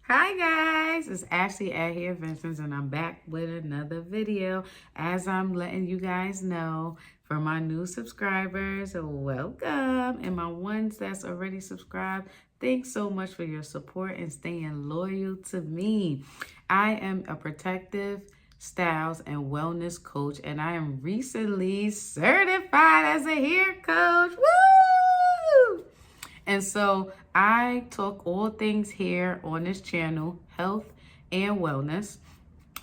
Hi guys, it's Ashley at Hair Inventions and I'm back with another video. As I'm letting you guys know, for my new subscribers, welcome. And my ones that's already subscribed, thanks so much for your support and staying loyal to me. I am a protective styles and wellness coach and I am recently certified as a hair coach. Woo! And so I talk all things here on this channel, health and wellness.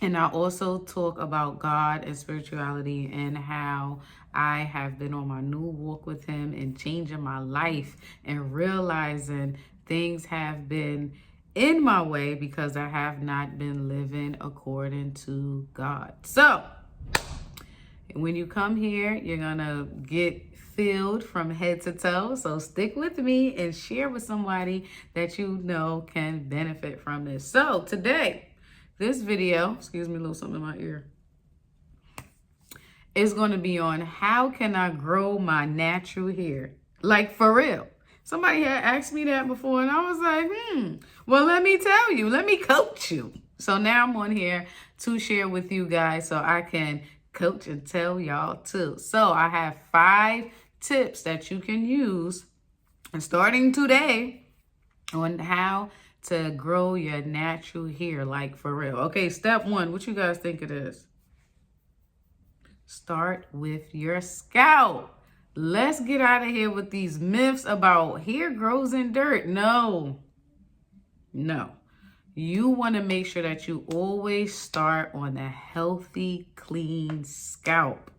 And I also talk about God and spirituality and how I have been on my new walk with Him and changing my life and realizing things have been in my way because I have not been living according to God. So when you come here, you're gonna get filled from head to toe. So stick with me and share with somebody that you know can benefit from this. So today, this video, excuse me, a little something in my ear, is gonna be on how can I grow my natural hair? Like for real. Somebody had asked me that before and I was like, well, let me tell you, let me coach you. So now I'm on here to share with you guys so I can coach and tell y'all too. So I have 5 tips that you can use and starting today on how to grow your natural hair, like for real. Okay, step 1, what you guys think it is? Start with your scalp. Let's get out of here with these myths about hair grows in dirt. No. You want to make sure that you always start on a healthy, clean scalp.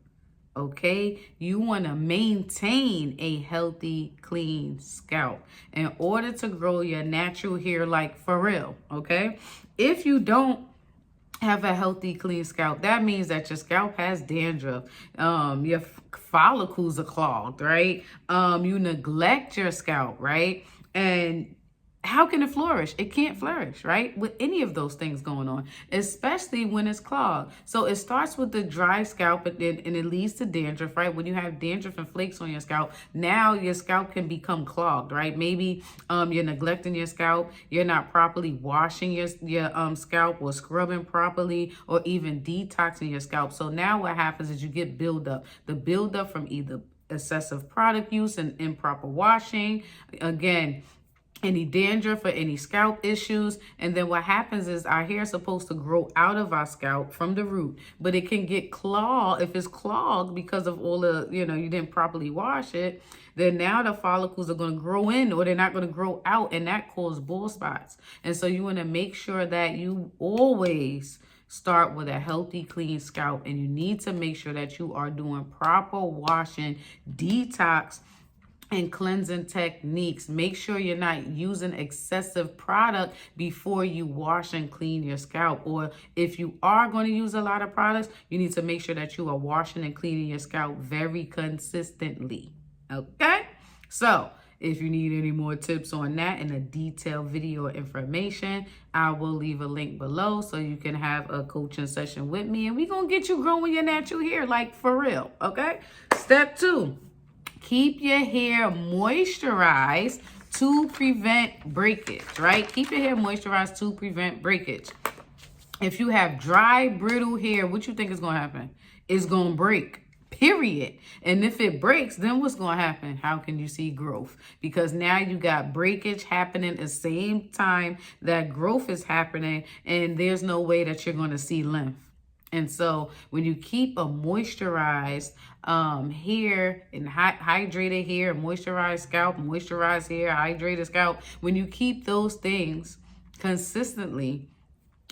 Okay? You want to maintain a healthy, clean scalp in order to grow your natural hair, like for real. Okay? If you don't have a healthy, clean scalp, that means that your scalp has dandruff, your follicles are clogged, right? You neglect your scalp, right? And how can it flourish? It can't flourish, right? With any of those things going on, especially when it's clogged. So it starts with the dry scalp and it leads to dandruff, right? When you have dandruff and flakes on your scalp, now your scalp can become clogged, right? Maybe you're neglecting your scalp, you're not properly washing your scalp or scrubbing properly or even detoxing your scalp. So now what happens is you get buildup. The buildup from either excessive product use and improper washing, again, any dandruff or any scalp issues. And then what happens is our hair is supposed to grow out of our scalp from the root, but it can get clogged. If it's clogged because of all the, you didn't properly wash it, then now the follicles are going to grow in or they're not going to grow out, and that causes bald spots. And so you want to make sure that you always start with a healthy, clean scalp, and you need to make sure that you are doing proper washing, detox, and cleansing techniques. Make sure you're not using excessive product before you wash and clean your scalp. Or if you are going to use a lot of products, you need to make sure that you are washing and cleaning your scalp very consistently. Okay? So if you need any more tips on that and a detailed video or information, I will leave a link below so you can have a coaching session with me and we're going to get you growing your natural hair, like for real. Okay? Step 2. Keep your hair moisturized to prevent breakage, right? Keep your hair moisturized to prevent breakage. If you have dry, brittle hair, what you think is going to happen? It's going to break, period. And if it breaks, then what's going to happen? How can you see growth? Because now you got breakage happening at the same time that growth is happening, and there's no way that you're going to see length. And so when you keep a moisturized hair and hydrated hair, moisturized scalp, moisturized hair, hydrated scalp, when you keep those things consistently,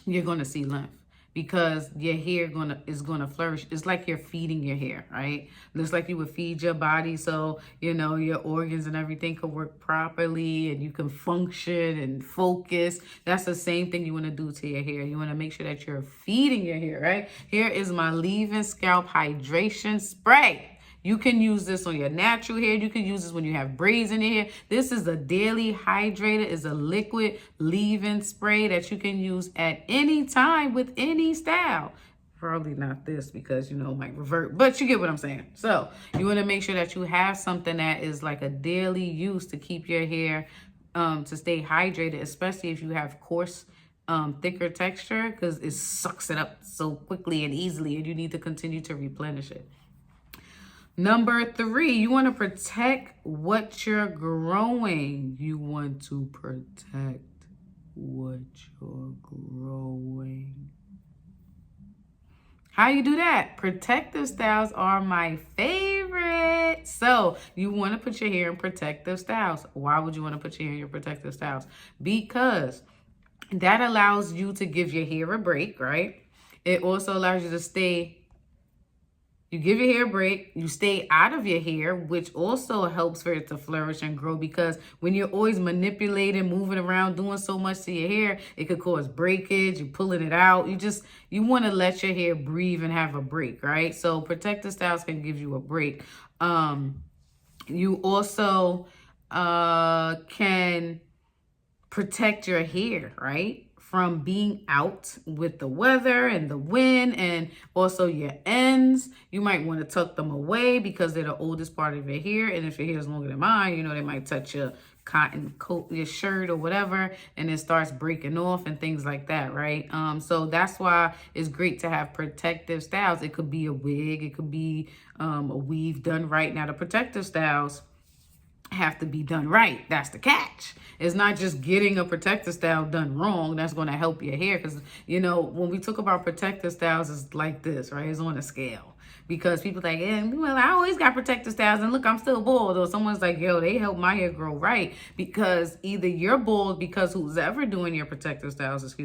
you're going to see length because your hair is gonna flourish. It's like you're feeding your hair, right? Looks like you would feed your body so, your organs and everything could work properly and you can function and focus. That's the same thing you want to do to your hair. You want to make sure that you're feeding your hair, right? Here is my leave-in scalp hydration spray. You can use this on your natural hair. You can use this when you have braids in your hair. This is a daily hydrator. It's a liquid leave-in spray that you can use at any time with any style. Probably not this because, it might revert, but you get what I'm saying. So you want to make sure that you have something that is like a daily use to keep your hair to stay hydrated, especially if you have coarse thicker texture because it sucks it up so quickly and easily, and you need to continue to replenish it. Number 3, you want to protect what you're growing. You want to protect what you're growing. How you do that? Protective styles are my favorite. So you want to put your hair in protective styles. Why would you want to put your hair in your protective styles? Because that allows you to give your hair a break, right? It also allows you to stay. You give your hair a break, you stay out of your hair, which also helps for it to flourish and grow, because when you're always manipulating, moving around, doing so much to your hair, it could cause breakage, you're pulling it out. You want to let your hair breathe and have a break, right? So protective styles can give you a break. You also can protect your hair, right? From being out with the weather and the wind, and also your ends. You might want to tuck them away because they're the oldest part of your hair. And if your hair is longer than mine, you know, they might touch your cotton coat, your shirt or whatever, and it starts breaking off and things like that, right? So that's why it's great to have protective styles. It could be a wig, it could be a weave done right. Now the protective styles have to be done right. That's the catch. It's not just getting a protective style done wrong that's going to help your hair. Because, you know, when we talk about protective styles, it's like this, right? It's on a scale. Because people like, well, I always got protective styles and look, I'm still bald. Or someone's like, yo, they help my hair grow right. Because either you're bald because who's ever doing your protective styles,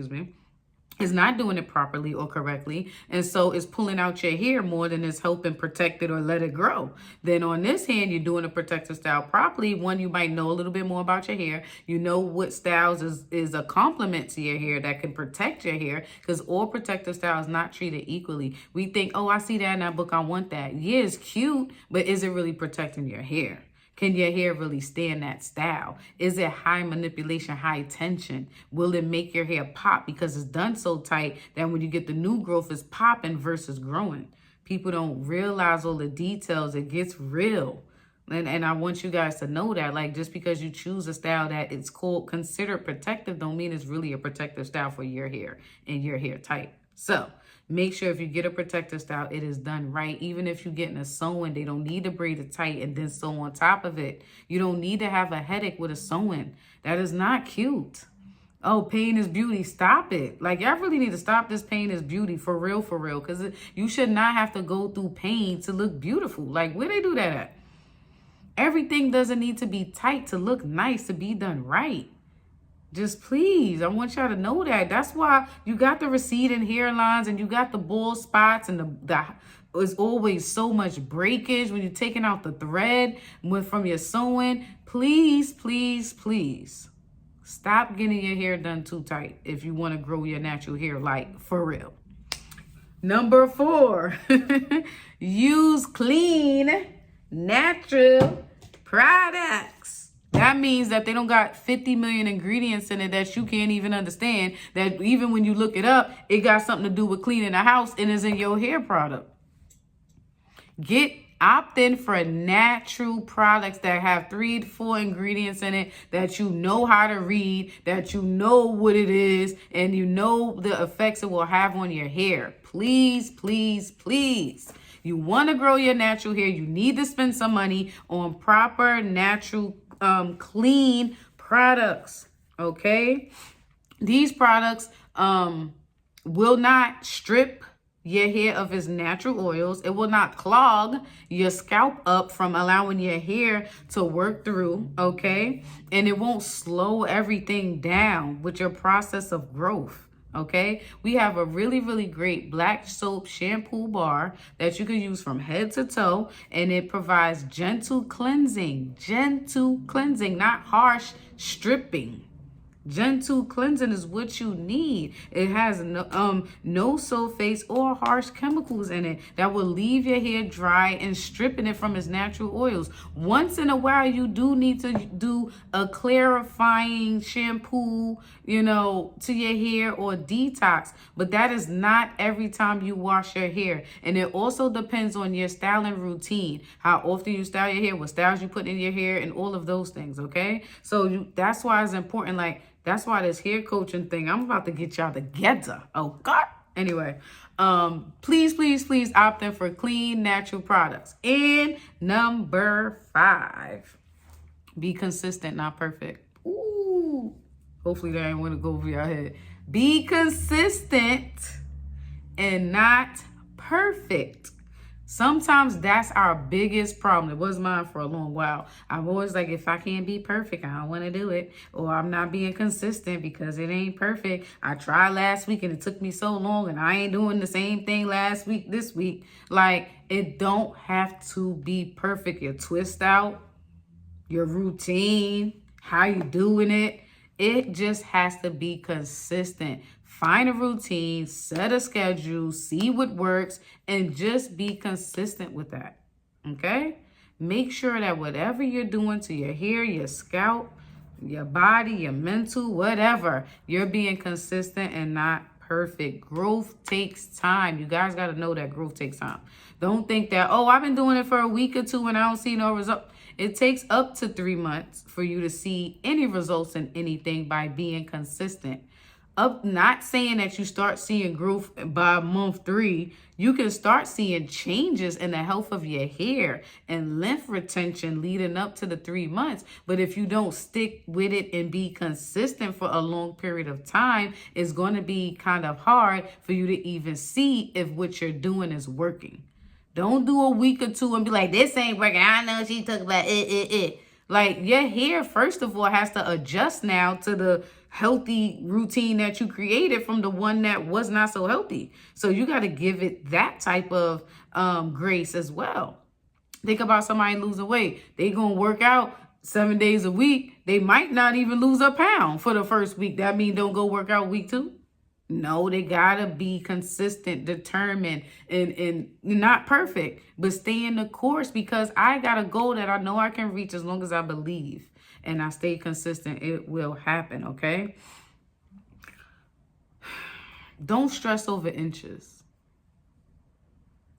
is not doing it properly or correctly, and so it's pulling out your hair more than it's helping protect it or let it grow. Then on this hand, you're doing a protective style properly. One, you might know a little bit more about your hair. You know what styles is a complement to your hair that can protect your hair, because all protective styles not treated equally. We think, oh, I see that in that book, I want that. Yeah, it's cute, but is it really protecting your hair? Can your hair really stand that style? Is it high manipulation, high tension? Will it make your hair pop because it's done so tight that when you get the new growth, it's popping versus growing? People don't realize all the details. It gets real. And I want you guys to know that, like, just because you choose a style that it's considered protective don't mean it's really a protective style for your hair and your hair type. So make sure if you get a protective style, it is done right. Even if you're getting a sewing, they don't need to braid it tight and then sew on top of it. You don't need to have a headache with a sewing. That is not cute. Oh, pain is beauty. Stop it. Like, y'all really need to stop this pain is beauty for real, because you should not have to go through pain to look beautiful. Like, where they do that at? Everything doesn't need to be tight to look nice, to be done right. Just please, I want y'all to know that. That's why you got the receding hairlines and you got the bald spots, and there's always so much breakage when you're taking out the thread from your sewing. Please, please, please stop getting your hair done too tight if you want to grow your natural hair, like for real. Number 4, use clean, natural products. That means that they don't got 50 million ingredients in it that you can't even understand, that even when you look it up, it got something to do with cleaning the house and is in your hair product. Opt in for natural products that have 3 to 4 ingredients in it that you know how to read, that you know what it is, and you know the effects it will have on your hair. Please, please, please. You want to grow your natural hair, you need to spend some money on proper, natural, clean products, okay? These products will not strip your hair of its natural oils. It will not clog your scalp up from allowing your hair to work through, okay? And it won't slow everything down with your process of growth. Okay, we have a really, really great black soap shampoo bar that you can use from head to toe, and it provides gentle cleansing, not harsh stripping. Gentle cleansing is what you need. It has no sulfates or harsh chemicals in it that will leave your hair dry and stripping it from its natural oils. Once in a while, you do need to do a clarifying shampoo, to your hair or detox, but that is not every time you wash your hair. And it also depends on your styling routine, how often you style your hair, what styles you put in your hair, and all of those things, okay? So that's why it's important, like, That's why this hair coaching thing, I'm about to get y'all together. Oh, God. Anyway, please, please, please opt in for clean, natural products. And number 5, be consistent, not perfect. Ooh, hopefully that ain't want to go over your head. Be consistent and not perfect. Sometimes that's our biggest problem. It was mine for a long while. I'm always like, if I can't be perfect, I don't want to do it. Or I'm not being consistent because it ain't perfect. I tried last week and it took me so long and I ain't doing the same thing last week, this week. Like, it don't have to be perfect. Your twist out, your routine, how you doing it. It just has to be consistent. Find a routine, set a schedule, see what works, and just be consistent with that, okay? Make sure that whatever you're doing to your hair, your scalp, your body, your mental, whatever, you're being consistent and not perfect. Growth takes time. You guys got to know that growth takes time. Don't think that, oh, I've been doing it for a week or two and I don't see no result. It takes up to 3 months for you to see any results in anything by being consistent. Not saying that you start seeing growth by month 3. You can start seeing changes in the health of your hair and length retention leading up to the 3 months. But if you don't stick with it and be consistent for a long period of time, it's going to be kind of hard for you to even see if what you're doing is working. Don't do a week or 2 and be like, this ain't working. I know she talking about it. Like, your hair, first of all, has to adjust now to the healthy routine that you created from the one that was not so healthy. So you got to give it that type of grace as well. Think about somebody losing weight. They going to work out 7 days a week. They might not even lose a pound for the first week. That means don't go work out week 2. No, they gotta be consistent, determined, and not perfect, but stay in the course, because I got a goal that I know I can reach as long as I believe and I stay consistent. It will happen, okay? Don't stress over inches.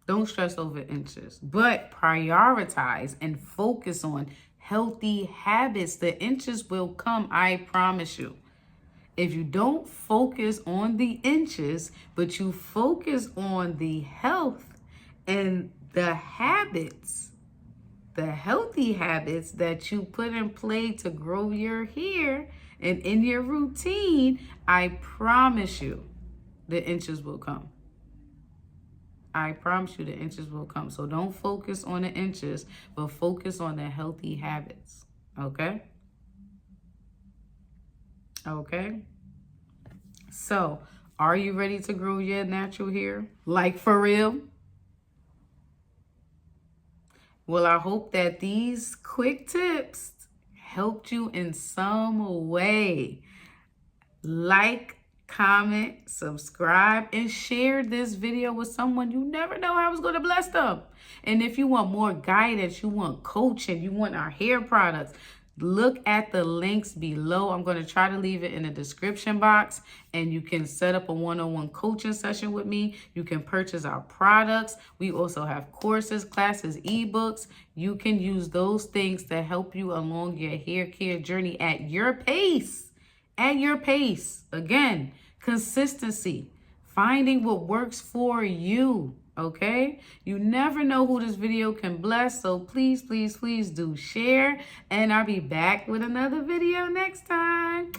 Don't stress over inches, but prioritize and focus on healthy habits. The inches will come, I promise you. If you don't focus on the inches, but you focus on the health and the habits, the healthy habits that you put in play to grow your hair and in your routine, I promise you the inches will come. I promise you the inches will come. So don't focus on the inches, but focus on the healthy habits. Okay? Okay? So, are you ready to grow your natural hair? Like, for real? Well, I hope that these quick tips helped you in some way. Like, comment, subscribe, and share this video with someone. You never know how it's going to bless them. And if you want more guidance, you want coaching, you want our hair products, look at the links below. I'm going to try to leave it in the description box, and you can set up a one-on-one coaching session with me. You can purchase our products. We also have courses, classes, ebooks. You can use those things to help you along your hair care journey at your pace. At your pace. Again, consistency. Finding what works for you. Okay? You never know who this video can bless. So please, please, please do share. And I'll be back with another video next time.